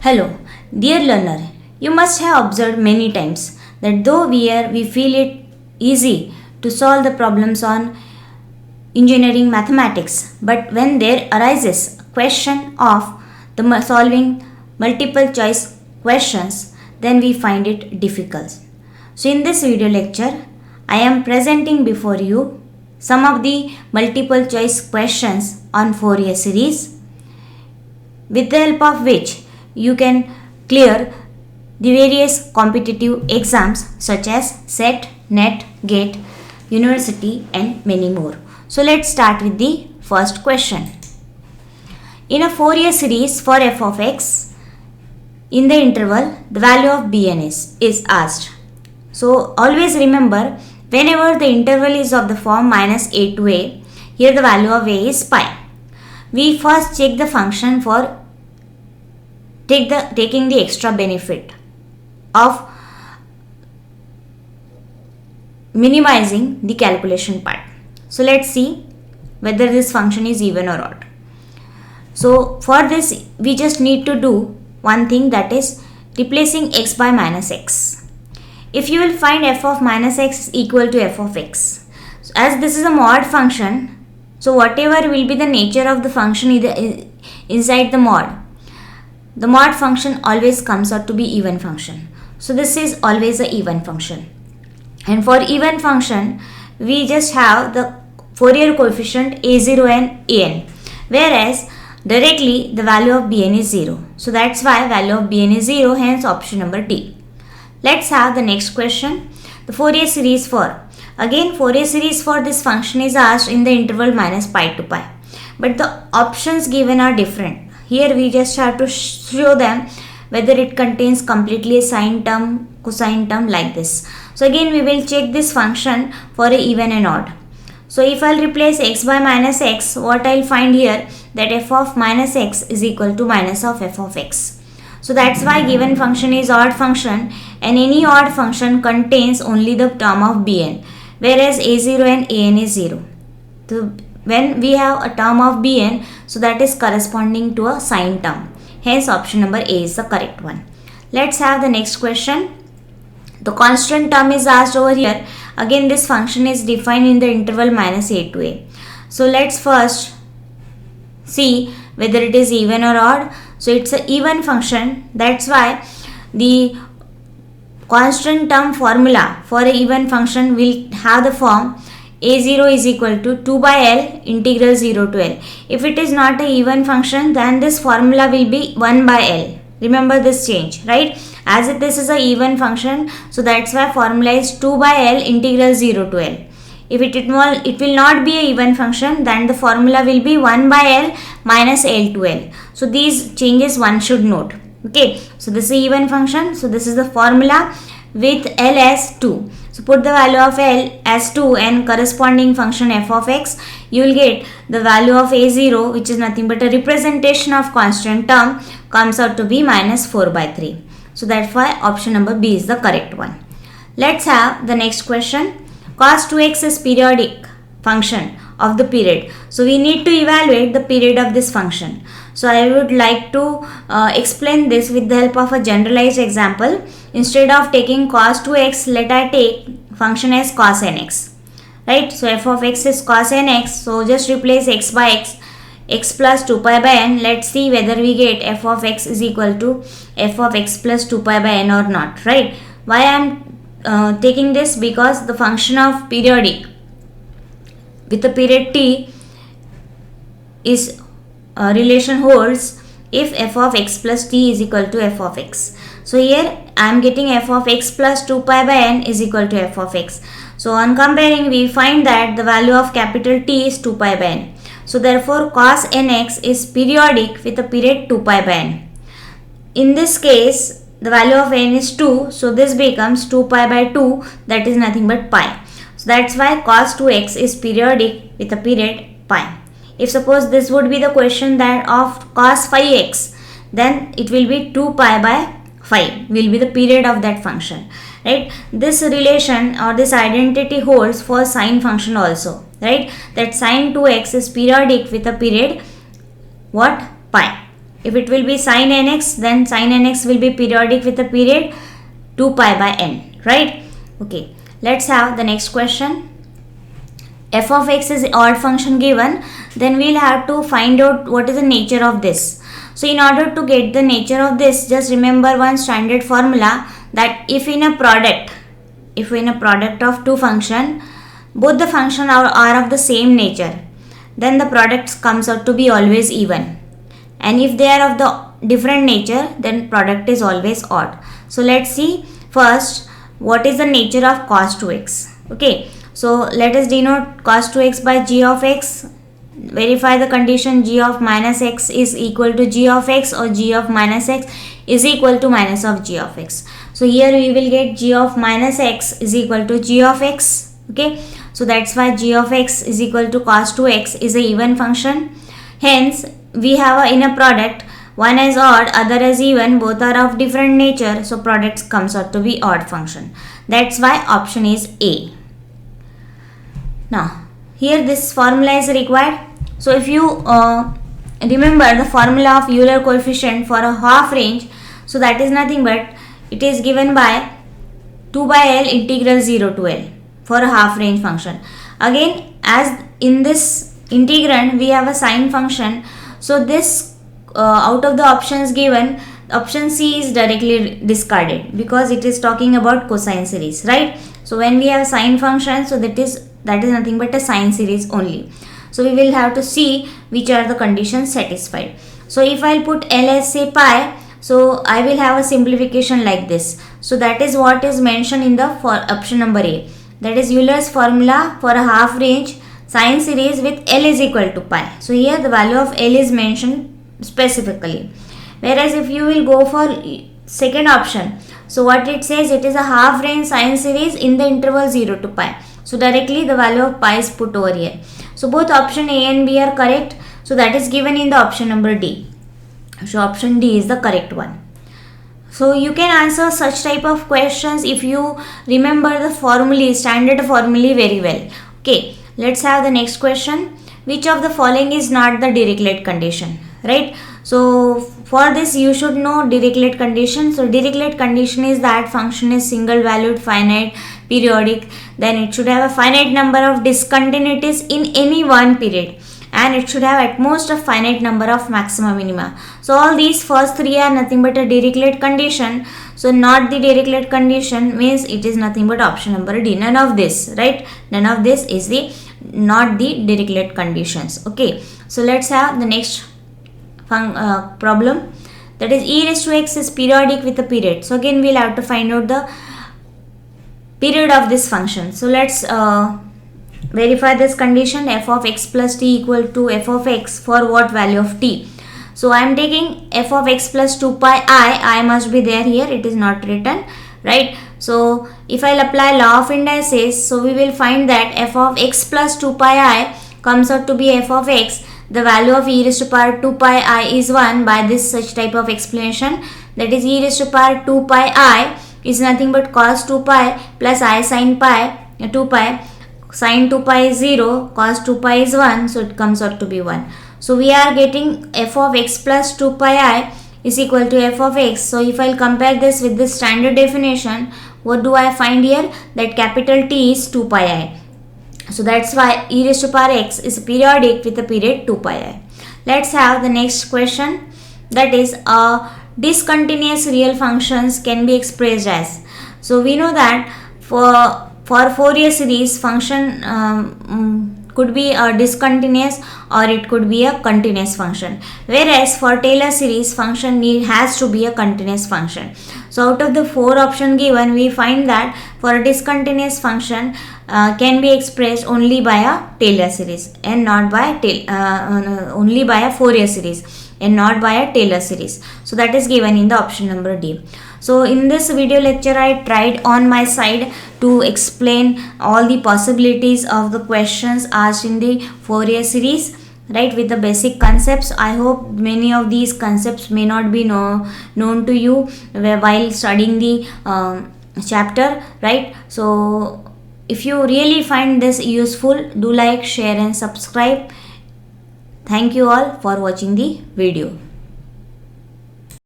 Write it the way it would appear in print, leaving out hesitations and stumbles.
Hello, dear learner. You must have observed many times that though we feel it easy to solve the problems on engineering mathematics, but when there arises a question of solving multiple choice questions, then we find it difficult. So in this video lecture, I am presenting before you some of the multiple choice questions on Fourier series, with the help of which you can clear the various competitive exams such as SET, NET, GATE, University and many more. So let's start with the first question. In a Fourier series for f of x, in the interval the value of Bn is asked. So always remember, whenever the interval is of the form minus a to a, here the value of a is pi. We first check the function for taking the extra benefit of minimizing the calculation part. So let's see whether this function is even or odd. So for this we just need to do one thing, that is replacing x by minus x. If you will find f of minus x is equal to f of x. So as this is a mod function, so whatever will be the nature of the function inside the mod function always comes out to be even function. So this is always a even function. And for even function, we just have the Fourier coefficient a0 and an. Whereas directly the value of Bn is 0. So that's why value of Bn is 0, hence option number D. Let's have the next question. The Fourier series for. Again, Fourier series for this function is asked in the interval minus pi to pi. But the options given are different. Here we just have to show them whether it contains completely a sine term, cosine term, like this. So again we will check this function for a even and odd. So if I'll replace x by minus x, what I'll find here, that f of minus x is equal to minus of f of x. So that's why given function is odd function, and any odd function contains only the term of Bn, whereas a0 and an is 0. So when we have a term of Bn, so that is corresponding to a sine term. Hence option number A is the correct one. Let's have the next question. The constant term is asked over here. Again this function is defined in the interval minus a to a. So let's first see whether it is even or odd. So it's an even function. That's why the constant term formula for an even function will have the form a0 is equal to 2 by L integral 0 to L. If it is not an even function, then this formula will be 1 by L. Remember this change, right? As if this is an even function, so that's why formula is 2 by L integral 0 to L. If it will not be an even function, then the formula will be 1 by L minus L to L. So these changes one should note. Okay, so this is an even function. So this is the formula with L as 2. So put the value of L as 2 and corresponding function f of x, you will get the value of a0, which is nothing but a representation of constant term, comes out to be minus 4 by 3. So that's why option number B is the correct one. Let's have the next question. Cos 2x is periodic function of the period. So we need to evaluate the period of this function. So I would like to explain this with the help of a generalized example. Instead of taking cos 2x, let I take function as cos nx. Right? So f of x is cos nx. So just replace x by x plus 2 pi by n. Let's see whether we get f of x is equal to f of x plus 2 pi by n or not. Right? Why I am taking this? Because the function of periodic with the period t is relation holds if f of x plus t is equal to f of x. So here I am getting f of x plus 2 pi by n is equal to f of x. So on comparing, we find that the value of capital T is 2 pi by n. So therefore cos nx is periodic with a period 2 pi by n. In this case the value of n is 2, so this becomes 2 pi by 2, that is nothing but pi. So that's why cos 2x is periodic with a period pi. If suppose this would be the question that of cos 5x, then it will be 2 pi by 5 will be the period of that function, right? This relation or this identity holds for sine function also, right? That sine 2x is periodic with a period what? Pi. if it will be sin nx, then sin nx will be periodic with a period 2 pi by n, right? Okay, let's have the next question. F of x is odd function given, then we'll have to find out what is the nature of this. So in order to get the nature of this, just remember one standard formula, that if in a product of two function, both the function are of the same nature, then the product comes out to be always even, and if they are of the different nature, then product is always odd. So let's see first what is the nature of cos 2x. Okay, so let us denote cos 2x by g of x. Verify the condition g of minus x is equal to g of x, or g of minus x is equal to minus of g of x. So here we will get g of minus x is equal to g of x. Okay, so that's why g of x is equal to cos 2x is a even function. Hence we have a inner product, one as odd, other as even, both are of different nature, so product comes out to be odd function. That's why option is A. Now here this formula is required. So if you remember the formula of Euler coefficient for a half range, so that is nothing but it is given by 2 by L integral 0 to L for a half range function. Again, as in this integrand we have a sine function, so this out of the options given, option C is directly discarded because it is talking about cosine series, right? So when we have sine function, so that is nothing but a sine series only. So we will have to see which are the conditions satisfied. So if I'll put L as say pi, so I will have a simplification like this. So that is what is mentioned in the option number A. That is Euler's formula for a half range sine series with L is equal to pi. So here the value of L is mentioned specifically. Whereas if you will go for second option, so what it says, it is a half range sine series in the interval 0 to pi. So directly the value of pi is put over here. So both option A and B are correct. So that is given in the option number D. So option D is the correct one. So you can answer such type of questions if you remember the formulae, standard formulae very well. Okay, let's have the next question. Which of the following is not the Dirichlet condition, right? So for this you should know Dirichlet condition. So Dirichlet condition is that function is single valued, finite, periodic, then it should have a finite number of discontinuities in any one period, and it should have at most a finite number of maxima minima. So all these first three are nothing but a Dirichlet condition. So not the Dirichlet condition means it is nothing but option number D. None of this, right? None of this is not the Dirichlet conditions. Okay, so let's have the next problem, that is e raised to x is periodic with a period. So again we'll have to find out the period of this function. So let's verify this condition, f of x plus t equal to f of x for what value of t. So I am taking f of x plus 2 pi I must be there here, it is not written, right? So if I'll apply law of indices, so we will find that f of x plus 2 pi I comes out to be f of x. The value of e raised to power 2 pi I is 1 by this such type of explanation, that is e raised to power 2 pi I is nothing but cos 2 pi plus I sin pi 2 pi. Sin 2 pi is 0, cos 2 pi is 1, so it comes out to be 1. So we are getting f of x plus 2 pi I is equal to f of x. So if I'll compare this with the standard definition, what do I find here? That capital T is 2 pi I. So that's why e raised to power x is periodic with a period 2 pi I. Let's have the next question, that is discontinuous real functions can be expressed as. So we know that for Fourier series function could be a discontinuous or it could be a continuous function, whereas for Taylor series function has to be a continuous function. So out of the 4 options given, we find that for a discontinuous function can be expressed only by a Taylor series and not by only by a Fourier series and not by a Taylor series. So that is given in the option number D. So in this video lecture I tried on my side to explain all the possibilities of the questions asked in the Fourier series, right, with the basic concepts. I hope many of these concepts may not be known to you while studying the chapter, right? So if you really find this useful, do like, share and subscribe. Thank you all for watching the video.